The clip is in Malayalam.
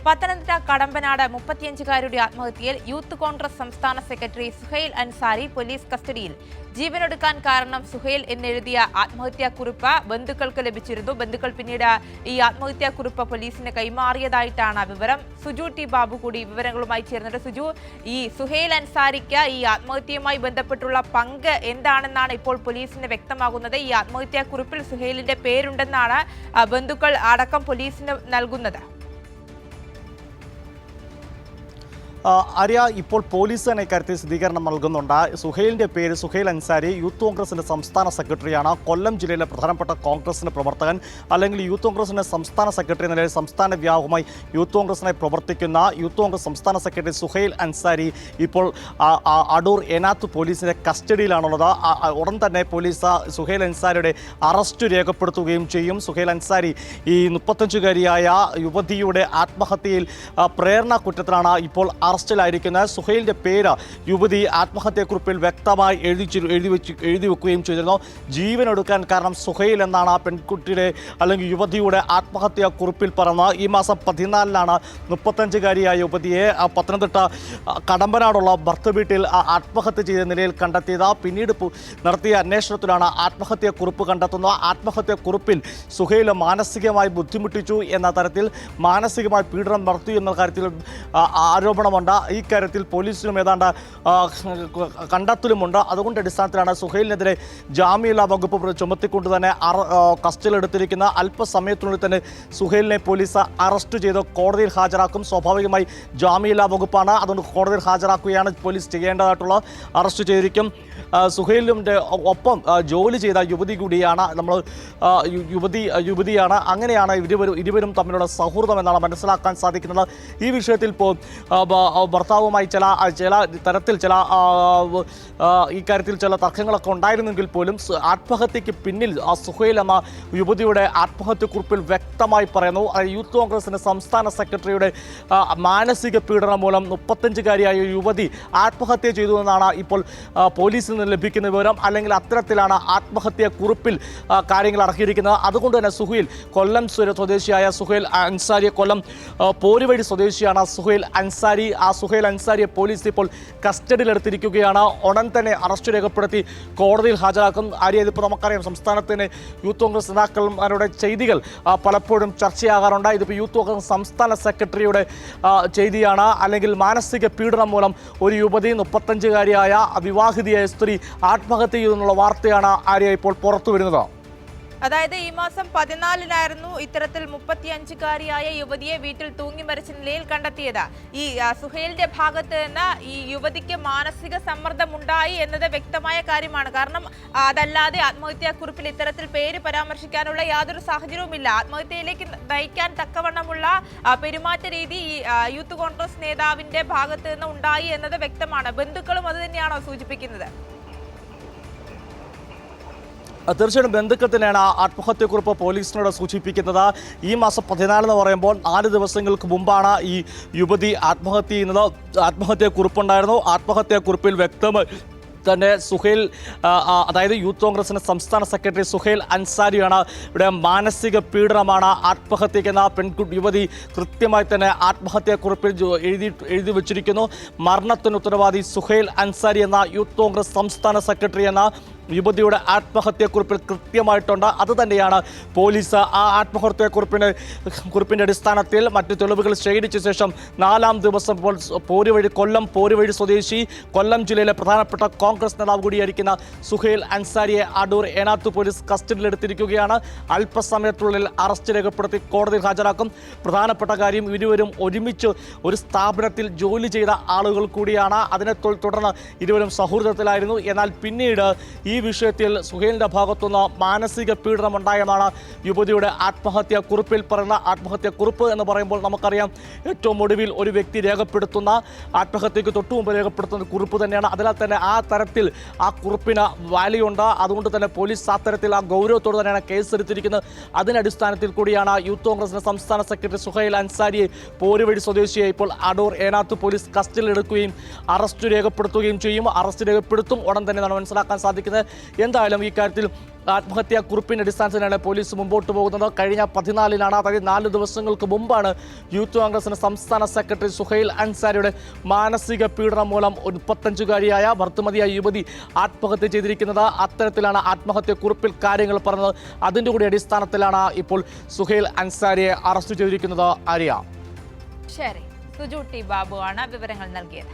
പത്തനംതിട്ട കടമ്പനാട് 35-കാരുടെ ആത്മഹത്യയിൽ യൂത്ത് കോൺഗ്രസ് സംസ്ഥാന സെക്രട്ടറി സുഹൈൽ അൻസാരി പോലീസ് കസ്റ്റഡിയിൽ. ജീവനൊടുക്കാൻ കാരണം സുഹൈൽ എന്നെഴുതിയ ആത്മഹത്യാക്കുറിപ്പ് ബന്ധുക്കൾക്ക് ലഭിച്ചിരുന്നു. ബന്ധുക്കൾ പിന്നീട് ഈ ആത്മഹത്യാക്കുറിപ്പ് പോലീസിന് കൈമാറിയതായിട്ടാണ് വിവരം. സുജു ടി ബാബു കൂടി വിവരങ്ങളുമായി ചേർന്നിട്ട്. സുജു, ഈ സുഹൈൽ അൻസാരിക്ക് ഈ ആത്മഹത്യയുമായി ബന്ധപ്പെട്ടുള്ള പങ്ക് എന്താണെന്നാണ് ഇപ്പോൾ പോലീസിന് വ്യക്തമാകുന്നത്. ഈ ആത്മഹത്യാക്കുറിപ്പിൽ സുഹൈലിന്റെ പേരുണ്ടെന്നാണ് ബന്ധുക്കൾ അടക്കം പോലീസിന് നൽകുന്നത്. ആര്യ, ഇപ്പോൾ പോലീസ് തന്നെ ഇക്കാര്യത്തിൽ സ്ഥിരീകരണം നൽകുന്നുണ്ട്. സുഹൈലിൻ്റെ പേര് സുഹൈൽ അൻസാരി, യൂത്ത് കോൺഗ്രസിൻ്റെ സംസ്ഥാന സെക്രട്ടറിയാണ്. കൊല്ലം ജില്ലയിലെ പ്രധാനപ്പെട്ട കോൺഗ്രസിൻ്റെ പ്രവർത്തകൻ, അല്ലെങ്കിൽ യൂത്ത് കോൺഗ്രസിൻ്റെ സംസ്ഥാന സെക്രട്ടറി എന്ന നിലയിൽ സംസ്ഥാന വ്യാപകമായി യൂത്ത് കോൺഗ്രസിനായി പ്രവർത്തിക്കുന്ന യൂത്ത് കോൺഗ്രസ് സംസ്ഥാന സെക്രട്ടറി സുഹൈൽ അൻസാരി ഇപ്പോൾ അടൂർ ഏനാത്ത് പോലീസിൻ്റെ കസ്റ്റഡിയിലാണുള്ളത്. ഉടൻ തന്നെ പോലീസ് സുഹൈൽ അൻസാരിയുടെ അറസ്റ്റ് രേഖപ്പെടുത്തുകയും ചെയ്യും. സുഹൈൽ അൻസാരി ഈ 35-കാരിയായ യുവതിയുടെ ആത്മഹത്യയിൽ പ്രേരണ കുറ്റത്തിലാണ് ഇപ്പോൾ അറസ്റ്റിലായിരിക്കുന്നത്. സുഹൈലിൻ്റെ പേര് യുവതി ആത്മഹത്യാക്കുറിപ്പിൽ വ്യക്തമായി എഴുതി വെക്കുകയും ചെയ്തിരുന്നു. ജീവനൊടുക്കാൻ കാരണം സുഹൈൽ എന്നാണ് ആ പെൺകുട്ടിയുടെ അല്ലെങ്കിൽ യുവതിയുടെ ആത്മഹത്യാക്കുറിപ്പിൽ പറഞ്ഞത്. ഈ മാസം 14-നാണ് 35-കാരിയായ യുവതിയെ പത്തനംതിട്ട കടമ്പനാടുള്ള ഭർത്തൃ വീട്ടിൽ ആത്മഹത്യ ചെയ്ത നിലയിൽ കണ്ടെത്തിയത്. പിന്നീട് നടത്തിയ അന്വേഷണത്തിലാണ് ആത്മഹത്യാക്കുറിപ്പ് കണ്ടെത്തുന്നത്. ആത്മഹത്യാക്കുറിപ്പിൽ സുഹൈൽ മാനസികമായി ബുദ്ധിമുട്ടിച്ചു എന്ന തരത്തിൽ മാനസികമായി പീഡനം നടത്തി എന്ന കാര്യത്തിൽ ആരോപണമുണ്ട്. ഈ കാര്യത്തിൽ പോലീസിനും ഏതാണ്ട് കണ്ടെത്തലുമുണ്ട്. അതുകൊണ്ട് അടിസ്ഥാനത്തിലാണ് സുഹൈലിനെതിരെ ജാമ്യമില്ലാ വകുപ്പ് ചുമത്തിക്കൊണ്ട് തന്നെ കസ്റ്റഡിയിലെടുത്തിരിക്കുന്ന. അല്പസമയത്തിനുള്ളിൽ തന്നെ സുഹൈലിനെ പോലീസ് അറസ്റ്റ് ചെയ്ത് കോടതിയിൽ ഹാജരാക്കും. സ്വാഭാവികമായി ജാമ്യമില്ലാ വകുപ്പാണ്, അതുകൊണ്ട് കോടതിയിൽ ഹാജരാക്കുകയാണ് പോലീസ് ചെയ്യേണ്ടതായിട്ടുള്ള. അറസ്റ്റ് ചെയ്തിരിക്കും. സുഹൈലിൻ്റെ ഒപ്പം ജോലി ചെയ്ത യുവതി കൂടിയാണ് യുവതിയാണ്. അങ്ങനെയാണ് ഇരുവരും തമ്മിലുള്ള സൗഹൃദം എന്നാണ് മനസ്സിലാക്കാൻ സാധിക്കുന്നത്. ഈ വിഷയത്തിൽ ഇപ്പോൾ ഭർത്താവുമായി ചില തരത്തിൽ ഈ കാര്യത്തിൽ ചില തർക്കങ്ങളൊക്കെ ഉണ്ടായിരുന്നെങ്കിൽ പോലും ആത്മഹത്യക്ക് പിന്നിൽ സുഹൈൽ എന്ന യുവതിയുടെ ആത്മഹത്യക്കുറിപ്പിൽ വ്യക്തമായി പറയുന്നു. യൂത്ത് കോൺഗ്രസിൻ്റെ സംസ്ഥാന സെക്രട്ടറിയുടെ മാനസിക പീഡനം മൂലം 35-കാരിയായ യുവതി ആത്മഹത്യ ചെയ്തു എന്നാണ് ഇപ്പോൾ പോലീസിൽ നിന്ന് ലഭിക്കുന്ന വിവരം. അല്ലെങ്കിൽ അത്തരത്തിലാണ് ആത്മഹത്യാക്കുറിപ്പിൽ കാര്യങ്ങൾ അടക്കിയിരിക്കുന്നത്. അതുകൊണ്ട് തന്നെ കൊല്ലം സ്വദേശിയായ സുഹൈൽ അൻസാരിയെ, കൊല്ലം പോരുവഴി സ്വദേശിയാണ് സുഹൈൽ അൻസാരി. ആ സുഹൈൽ അൻസാരിയെ പോലീസ് ഇപ്പോൾ കസ്റ്റഡിയിലെടുത്തിരിക്കുകയാണ്. ഉടൻ തന്നെ അറസ്റ്റ് രേഖപ്പെടുത്തി കോടതിയിൽ ഹാജരാക്കും. ഇതിപ്പോൾ നമുക്കറിയാം, സംസ്ഥാനത്തിന് യൂത്ത് കോൺഗ്രസ് നേതാക്കന്മാരുടെ ചെയ്തികൾ പലപ്പോഴും ചർച്ചയാകാറുണ്ട്. ഇതിപ്പോൾ യൂത്ത് കോൺഗ്രസ് സംസ്ഥാന സെക്രട്ടറിയുടെ ചെയ്തിയാണ്. അല്ലെങ്കിൽ മാനസിക പീഡനം മൂലം ഒരു യുവതി 35-കാരിയായ വിവാഹിതയായ സ്ത്രീ ആത്മഹത്യ ചെയ്തെന്നുള്ള വാർത്തയാണ് ഇപ്പോൾ പുറത്തു വരുന്നത്. അതായത് ഈ മാസം 14-നായിരുന്നു ഇത്തരത്തിൽ 35-കാരിയായ യുവതിയെ വീട്ടിൽ തൂങ്ങി മരിച്ച നിലയിൽ കണ്ടെത്തിയത്. ഈ സുഹൈലിന്റെ ഭാഗത്ത് നിന്ന് ഈ യുവതിക്ക് മാനസിക സമ്മർദ്ദം ഉണ്ടായി എന്നത് വ്യക്തമായ കാര്യമാണ്. കാരണം അതല്ലാതെ ആത്മഹത്യാക്കുറിപ്പിൽ ഇത്തരത്തിൽ പേര് പരാമർശിക്കാനുള്ള യാതൊരു സാഹചര്യവുമില്ല. ആത്മഹത്യയിലേക്ക് നയിക്കാൻ തക്കവണ്ണമുള്ള പെരുമാറ്റ രീതി ഈ യൂത്ത് കോൺഗ്രസ് നേതാവിന്റെ ഭാഗത്ത് നിന്ന് ഉണ്ടായി എന്നത് വ്യക്തമാണ്. ബന്ധുക്കളും അത് തന്നെയാണോ സൂചിപ്പിക്കുന്നത്? തീർച്ചയായിട്ടും ബന്ധുക്കൾ തന്നെയാണ് ആത്മഹത്യക്കുറിപ്പ് പോലീസിനോട് സൂചിപ്പിക്കുന്നത്. ഈ മാസം 14 എന്ന് പറയുമ്പോൾ 4 ദിവസങ്ങൾക്ക് മുമ്പാണ് ഈ യുവതി ആത്മഹത്യ ചെയ്യുന്നത്. ആത്മഹത്യാക്കുറിപ്പുണ്ടായിരുന്നു. ആത്മഹത്യാക്കുറിപ്പിൽ വ്യക്തമായി തന്നെ സുഹൈൽ, അതായത് യൂത്ത് കോൺഗ്രസിൻ്റെ സംസ്ഥാന സെക്രട്ടറി സുഹൈൽ അൻസാരിയാണ് ഇവിടെ മാനസിക പീഡനമാണ് ആത്മഹത്യക്കെന്ന യുവതി കൃത്യമായി തന്നെ ആത്മഹത്യാക്കുറിപ്പിൽ എഴുതി വച്ചിരിക്കുന്നു. മരണത്തിന് ഉത്തരവാദി സുഹൈൽ അൻസാരി എന്ന യൂത്ത് കോൺഗ്രസ് സംസ്ഥാന സെക്രട്ടറി എന്ന യുവതിയുടെ ആത്മഹത്യാക്കുറിപ്പിൽ കൃത്യമായിട്ടുണ്ട്. അതുതന്നെയാണ് പോലീസ് ആ ആത്മഹത്യാക്കുറിപ്പിൻ്റെ അടിസ്ഥാനത്തിൽ മറ്റ് തെളിവുകൾ ശേഖരിച്ച ശേഷം 4-ാം ദിവസം കൊല്ലം പോരുവഴി സ്വദേശി, കൊല്ലം ജില്ലയിലെ പ്രധാനപ്പെട്ട കോൺഗ്രസ് നേതാവ് കൂടിയായിരിക്കുന്ന സുഹൈൽ അൻസാരിയെ അടൂർ ഏനാത്ത് പോലീസ് കസ്റ്റഡിയിലെടുത്തിരിക്കുകയാണ്. അല്പസമയത്തിനുള്ളിൽ അറസ്റ്റ് രേഖപ്പെടുത്തി കോടതിയിൽ ഹാജരാക്കും. പ്രധാനപ്പെട്ട കാര്യം, ഇരുവരും ഒരുമിച്ച് ഒരു സ്ഥാപനത്തിൽ ജോലി ചെയ്ത ആളുകൾ കൂടിയാണ്. അതിനെ തുടർന്ന് ഇരുവരും സൗഹൃദത്തിലായിരുന്നു. എന്നാൽ പിന്നീട് ഈ വിഷയത്തിൽ സുഹൈലിൻ്റെ ഭാഗത്തുനിന്ന് മാനസിക പീഡനം ഉണ്ടായെന്നാണ് യുവതിയുടെ ആത്മഹത്യാക്കുറിപ്പിൽ പറയുന്ന. ആത്മഹത്യാക്കുറിപ്പ് എന്ന് പറയുമ്പോൾ നമുക്കറിയാം, ഏറ്റവും ഒടുവിൽ ഒരു വ്യക്തി രേഖപ്പെടുത്തുന്ന, ആത്മഹത്യക്ക് തൊട്ടുമുമ്പ് രേഖപ്പെടുത്തുന്ന കുറിപ്പ് തന്നെയാണ്. അതിനാൽ തന്നെ ആ തരത്തിൽ ആ കുറിപ്പിന് വാല്യൂ ഉണ്ട്. അതുകൊണ്ട് തന്നെ പോലീസ് ആ തരത്തിൽ ആ ഗൗരവത്തോടെ തന്നെയാണ് കേസെടുത്തിരിക്കുന്നത്. അതിനടിസ്ഥാനത്തിൽ കൂടിയാണ് യൂത്ത് കോൺഗ്രസിൻ്റെ സംസ്ഥാന സെക്രട്ടറി സുഹൈൽ അൻസാരിയെ, പോരുവഴി സ്വദേശിയെ ഇപ്പോൾ അടൂർ ഏനാത്ത് പോലീസ് കസ്റ്റഡിയിലെടുക്കുകയും അറസ്റ്റ് രേഖപ്പെടുത്തുകയും ചെയ്യും. അറസ്റ്റ് രേഖപ്പെടുത്തും ഉടൻ തന്നെ മനസ്സിലാക്കാൻ സാധിക്കുന്നത്. എന്തായാലും ഈ കാര്യത്തിൽ ആത്മഹത്യാ കുറിപ്പിന്റെ അടിസ്ഥാനത്തിലാണ് പോലീസ് മുമ്പോട്ട് പോകുന്നത്. കഴിഞ്ഞ 14-നാണ്, അതായത് 4 ദിവസങ്ങൾക്ക് മുമ്പാണ് യൂത്ത് കോൺഗ്രസിന്റെ സംസ്ഥാന സെക്രട്ടറി സുഹൈൽ അൻസാരിയുടെ മാനസിക പീഡനം മൂലം 35-കാരിയായ ഭർത്തുമതിയായ യുവതി ആത്മഹത്യ ചെയ്തിരിക്കുന്നത്. അത്തരത്തിലാണ് ആത്മഹത്യാ കുറിപ്പിൽ കാര്യങ്ങൾ പറഞ്ഞത്. അതിൻ്റെ കൂടി അടിസ്ഥാനത്തിലാണ് ഇപ്പോൾ സുഹൈൽ അൻസാരിയെ അറസ്റ്റ് ചെയ്തിരിക്കുന്നത്. ആര്യ. ശരി, സുജു ടി ബാബു ആണ് വിവരങ്ങൾ നൽകിയത്.